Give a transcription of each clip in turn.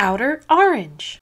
Outer Orange.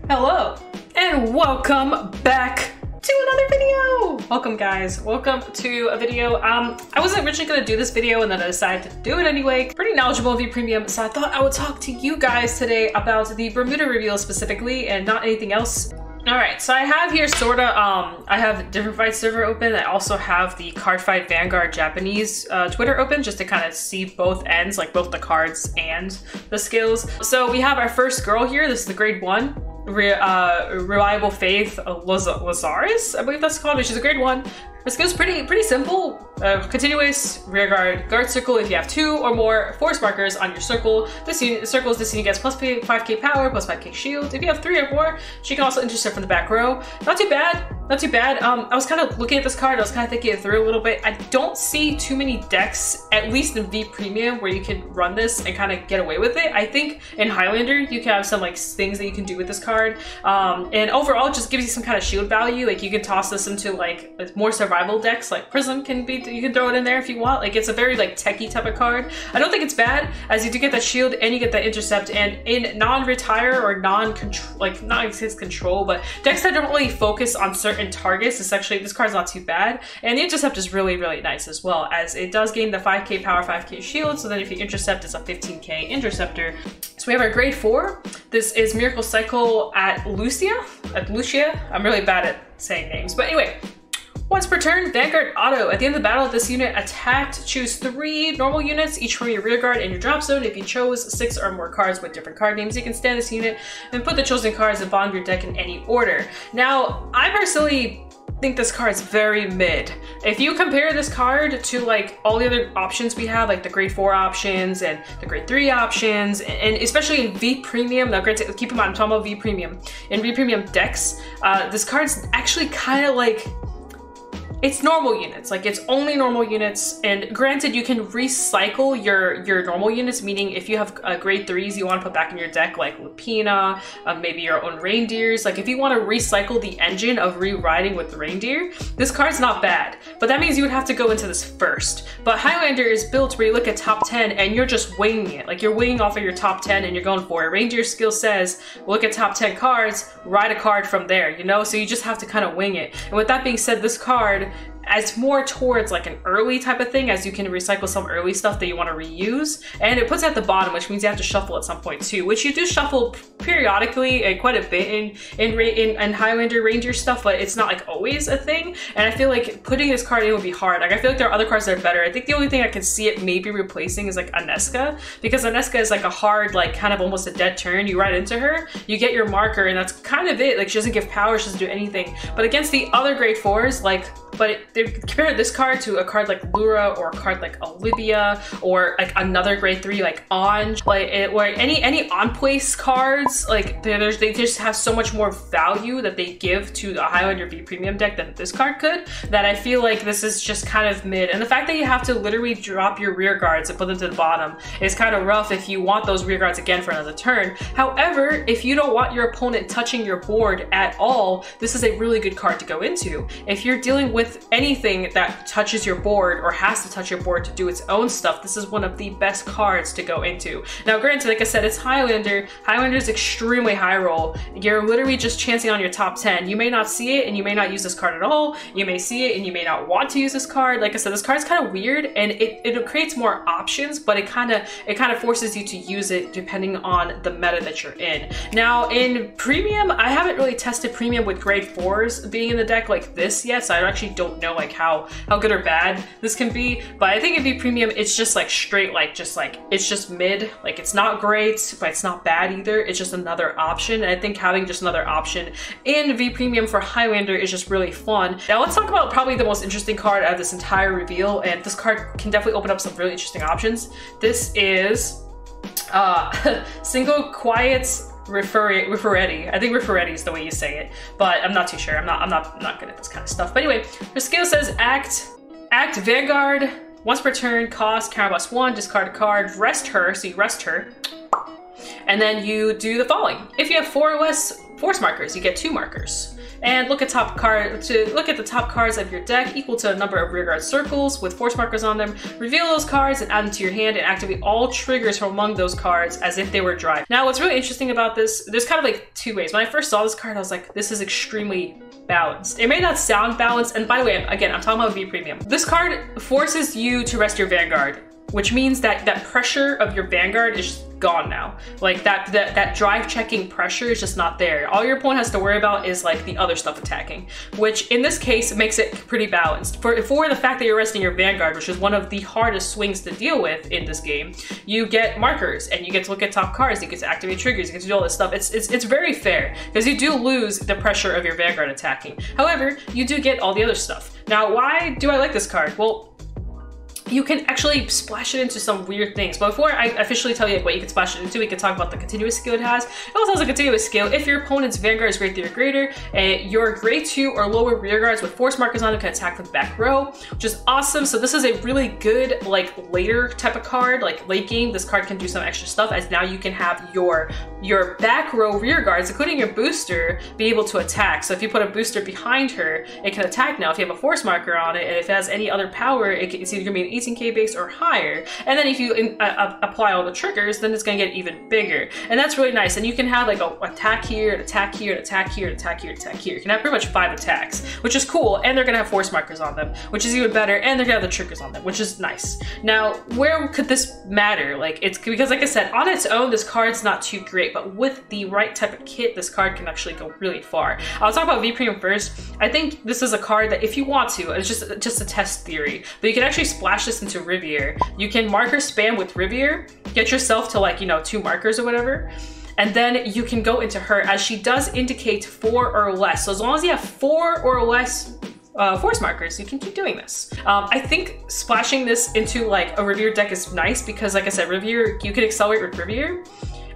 Hello and welcome back to another video. Welcome guys, welcome to a video. I wasn't originally gonna do this video and then I decided to do it anyway. Pretty knowledgeable of V-Premium, so I thought I would talk to you guys today about the Bermuda reveal specifically and not anything else. Alright, so I have here sorta, I have different fight server open. I also have the Card Fight Vanguard Japanese Twitter open just to kind of see both ends, like both the cards and the skills. So we have our first girl here. This is the grade 1. Reliable Faith Lazarus, I believe that's called, which is a grade 1. Her skill's pretty simple. Continuous rear guard circle. If you have 2 or more force markers on your circle, this unit gets plus 5k power, plus 5k shield. If you have 3 or more, she can also intercept from the back row. Not too bad, not too bad. I was kind of looking at this card, I was kind of thinking it through a little bit. I don't see too many decks, at least in V-Premium, where you can run this and kind of get away with it. I think in Highlander, you can have some like things that you can do with this card. And overall, it just gives you some kind of shield value. Like you can toss this into like more survival decks, like Prism can be, you can throw it in there if you want. Like it's a very like techie type of card. I don't think it's bad, as you do get that shield and you get that intercept. And in non-retire or non-control, like not control, but decks that don't really focus on certain targets, it's actually, this card's not too bad. And the intercept is really nice as well, as it does gain the 5k power, 5k shield. So then if you intercept, it's a 15k interceptor. So we have our grade 4. This is Miracle Cycle at Lucia. I'm really bad at saying names, but anyway. Once per turn, Vanguard auto. At the end of the battle, this unit attacked, choose 3 normal units, each from your rear guard and your drop zone. If you chose 6 or more cards with different card names, you can stand this unit and put the chosen cards in the bottom of your deck in any order. Now, I personally think this card's very mid. If you compare this card to like all the other options we have, like the grade 4 options and the grade 3 options, and especially in V-Premium, now granted, keep in mind I'm talking about V-Premium. In V-Premium decks, this card's actually kind of like, it's normal units, like it's only normal units, and granted you can recycle your normal units, meaning if you have grade 3s you want to put back in your deck, like Lupina, maybe your own reindeers, like if you want to recycle the engine of rewriting with the reindeer, this card's not bad, but that means you would have to go into this first. But Highlander is built where you look at top 10 and you're just winging it, like you're winging off of your top 10 and you're going for it. Reindeer skill says, look at top 10 cards, write a card from there, you know, so you just have to kind of wing it. And with that being said, this card as more towards like an early type of thing, as you can recycle some early stuff that you want to reuse, and it puts it at the bottom, which means you have to shuffle at some point too, which you do shuffle periodically and quite a bit in Highlander Ranger stuff, but it's not like always a thing. And I feel like putting this card in would be hard. Like I feel like there are other cards that are better. I think the only thing I can see it maybe replacing is like Aneska, because Aneska is like a hard, like kind of almost a dead turn. You ride into her, you get your marker, and that's kind of it. Like she doesn't give power, she doesn't do anything. But against the other grade 4s, like, compare this card to a card like Lura or a card like Olivia or like another grade 3 like Anj, like or any on place cards, like they just have so much more value that they give to the Highlander V-Premium deck than this card could, that I feel like this is just kind of mid. And the fact that you have to literally drop your rear guards and put them to the bottom is kind of rough if you want those rear guards again for another turn. However, if you don't want your opponent touching your board at all, this is a really good card to go into. If you're dealing with anything that touches your board or has to touch your board to do its own stuff, this is one of the best cards to go into. Now granted, like I said, it's Highlander. Highlander is extremely high roll. You're literally just chancing on your top 10. You may not see it and you may not use this card at all. You may see it and you may not want to use this card. Like I said, this card's kind of weird and it creates more options, but it kind of forces you to use it depending on the meta that you're in. Now in Premium, I haven't really tested Premium with grade 4s being in the deck like this yet, so I actually don't know like how good or bad this can be. But I think in V-Premium it's just like straight, like it's just mid. Like it's not great, but it's not bad either. It's just another option, and I think having just another option in V-Premium for Highlander is just really fun. Now let's talk about probably the most interesting card out of this entire reveal, and this card can definitely open up some really interesting options. This is Single Quiet's Referetti. I think Referetti is the way you say it, but I'm not too sure. I'm not good at this kind of stuff. But anyway, her skill says act Vanguard. Once per turn, cost, counterblast 1, discard a card, rest her, so you rest her. And then you do the following. If you have 4 or less force markers. You get 2 markers. And look at the top cards of your deck equal to a number of rearguard circles with force markers on them. Reveal those cards and add them to your hand and activate all triggers from among those cards as if they were dry. Now, what's really interesting about this, there's kind of like 2 ways. When I first saw this card, I was like, this is extremely balanced. It may not sound balanced, and by the way, again, I'm talking about V Premium. This card forces you to rest your Vanguard, which means that that pressure of your Vanguard is gone now. Like that drive checking pressure is just not there. All your opponent has to worry about is like the other stuff attacking, which in this case makes it pretty balanced. For the fact that you're resting your Vanguard, which is one of the hardest swings to deal with in this game, you get markers and you get to look at top cards, you get to activate triggers, you get to do all this stuff. It's very fair because you do lose the pressure of your Vanguard attacking. However, you do get all the other stuff. Now, why do I like this card? Well, you can actually splash it into some weird things. But before I officially tell you what you can splash it into, we can talk about the continuous skill it has. It also has a continuous skill. If your opponent's Vanguard is grade 3 or greater, your grade 2 or lower rear guards with force markers on them can attack from the back row, which is awesome. So this is a really good like later type of card, like late game. This card can do some extra stuff as now you can have your back row rear guards, including your booster, be able to attack. So if you put a booster behind her, it can attack now if you have a force marker on it, and if it has any other power, it's either gonna be an 18k base or higher. And then if you apply all the triggers, then it's gonna get even bigger. And that's really nice. And you can have like an attack here, an attack here, an attack here, an attack here, an attack here. You can have pretty much 5 attacks, which is cool. And they're gonna have force markers on them, which is even better. And they're gonna have the triggers on them, which is nice. Now, where could this matter? Like, it's because like I said, on its own, this card's not too great, but with the right type of kit, this card can actually go really far. I'll talk about V Premium first. I think this is a card that if you want to, it's just a test theory, but you can actually splash this into Riviere. You can marker spam with Riviere, get yourself to like, 2 markers or whatever, and then you can go into her, as she does indicate 4 or less. So as long as you have 4 or less force markers, you can keep doing this. I think splashing this into like a Riviere deck is nice because like I said, Riviere, you can accelerate with Riviere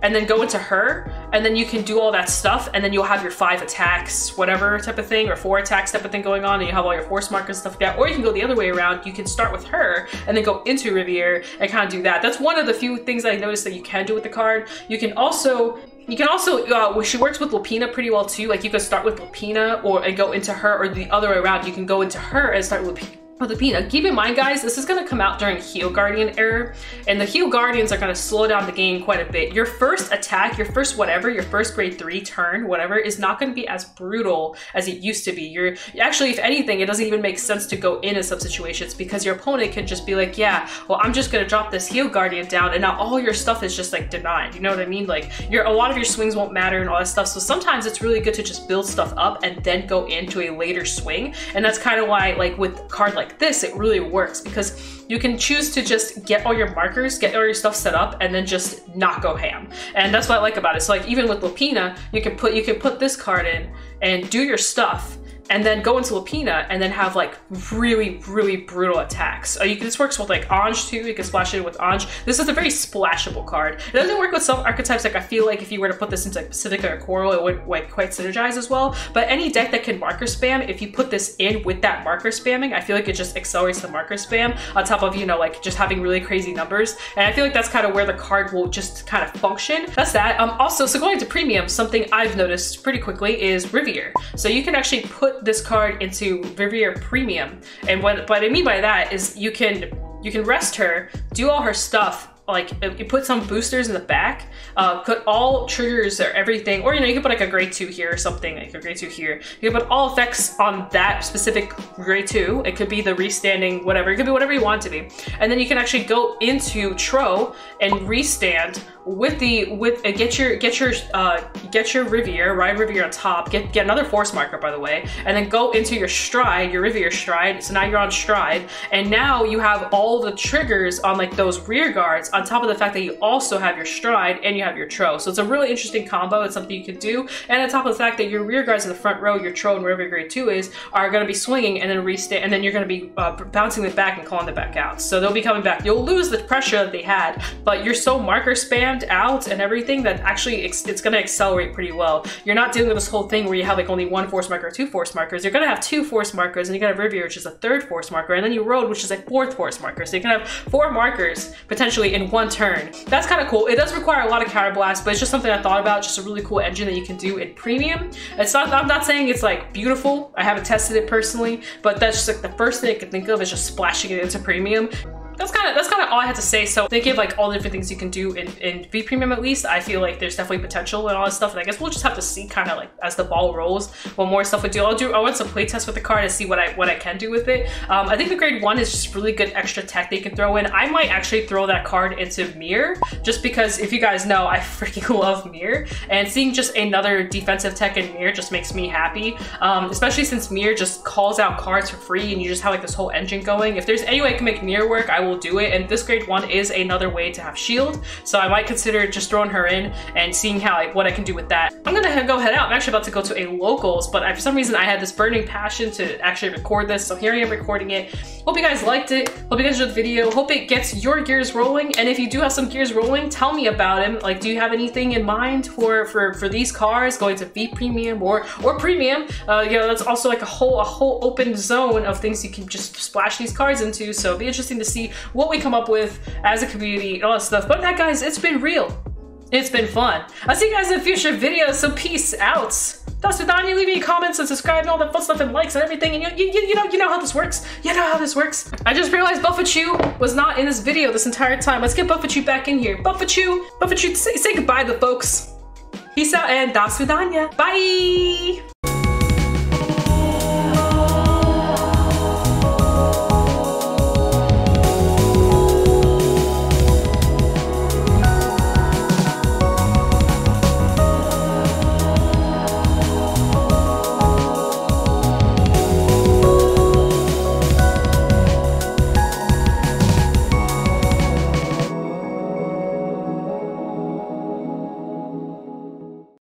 and then go into her, and then you can do all that stuff, and then you'll have your 5 attacks, whatever type of thing, or 4 attacks type of thing going on, and you have all your force markers and stuff like that. Or you can go the other way around. You can start with her and then go into Riviere and kind of do that. That's one of the few things that I noticed that you can do with the card. You can also, she works with Lupina pretty well too. Like you could start with Lupina and go into her, or the other way around. You can go into her and start with Lupina. Keep in mind, guys, this is going to come out during Heal Guardian era, and the Heal Guardians are going to slow down the game quite a bit. Your first attack, your first grade 3 turn, whatever, is not going to be as brutal as it used to be. Actually, if anything, it doesn't even make sense to go in some situations because your opponent can just be like, yeah, well, I'm just going to drop this Heal Guardian down, and now all your stuff is just like denied. You know what I mean? Like a lot of your swings won't matter and all that stuff. So sometimes it's really good to just build stuff up and then go into a later swing. And that's kind of why, like with a card like this, it really works because you can choose to just get all your markers, get all your stuff set up, and then just not go ham. And that's what I like about it. So like even with Lupina, you can put this card in and do your stuff, and then go into Lupina and then have like really, really brutal attacks. This works with like Orange too. You can splash it with Orange. This is a very splashable card. It doesn't work with some archetypes. Like I feel like if you were to put this into like Pacifica or Coral, it wouldn't like quite synergize as well. But any deck that can marker spam, if you put this in with that marker spamming, I feel like it just accelerates the marker spam on top of, like just having really crazy numbers. And I feel like that's kind of where the card will just kind of function. That's that. Also, so going to premium, something I've noticed pretty quickly is Riviere. So you can actually put this card into Riviere Premium, and what I mean by that is you can rest her, do all her stuff, like you put some boosters in the back, put all triggers or everything, or you can put like a grade 2 here or something, like a grade 2 here. You can put all effects on that specific grade 2. It could be the restanding, whatever. It could be whatever you want it to be. And then you can actually go into Tro and restand get your Riviere, ride Riviere on top, get another force marker, by the way, and then go into your stride, your Riviere stride. So now you're on stride, and now you have all the triggers on like those rear guards on top of the fact that you also have your stride and you have your Tro. So it's a really interesting combo. It's something you can do, and on top of the fact that your rear guards in the front row, your Tro and wherever your grade 2 is, are going to be swinging and then restand, and then you're going to be bouncing them back and calling them back out. So they'll be coming back. You'll lose the pressure that they had, but you're so marker spammed timed out and everything that actually it's gonna accelerate pretty well. You're not dealing with this whole thing where you have like only one force marker or two force markers. You're gonna have two force markers, and you're gonna have Riviera, which is a third force marker, and then you Road, which is a fourth force marker. So you can have 4 markers potentially in one turn. That's kind of cool. It does require a lot of counter blast, but it's just something I thought about. Just a really cool engine that you can do in premium. It's not, I'm not saying it's like beautiful. I haven't tested it personally, but that's just like the first thing I could think of is just splashing it into premium. That's kind of all I had to say. So thinking of like all the different things you can do in V Premium, at least, I feel like there's definitely potential and all this stuff. And I guess we'll just have to see kind of like as the ball rolls what more stuff we do. I want some play tests with the card to see what I can do with it. I think the grade 1 is just really good extra tech they can throw in. I might actually throw that card into Mirror, just because if you guys know, I freaking love Mirror, and seeing just another defensive tech in Mirror just makes me happy. Especially since Mirror just calls out cards for free and you just have like this whole engine going. If there's any way I can make Mirror work, I will do it, and this grade 1 is another way to have shield, so I might consider just throwing her in and seeing how like what I can do with that. I'm gonna head out. I'm actually about to go to a locals, but for some reason I had this burning passion to actually record this, so here I am recording it. Hope you guys liked it. Hope you guys enjoyed the video. Hope it gets your gears rolling, and if you do have some gears rolling, tell me about them. Like, do you have anything in mind for these cars going to V Premium or Premium? You know, that's also like a whole open zone of things you can just splash these cards into, so it'll be interesting to see what we come up with as a community and all that stuff. But that, guys, it's been real. It's been fun. I'll see you guys in future videos, so peace out. That's Vidania. Leave me comments and subscribe and all that fun stuff and likes and everything, and you know how this works. You know how this works. I just realized Buffachu was not in this video this entire time. Let's get Buffachu back in here. Buffachu, say goodbye to the folks. Peace out and das Vidania. Bye!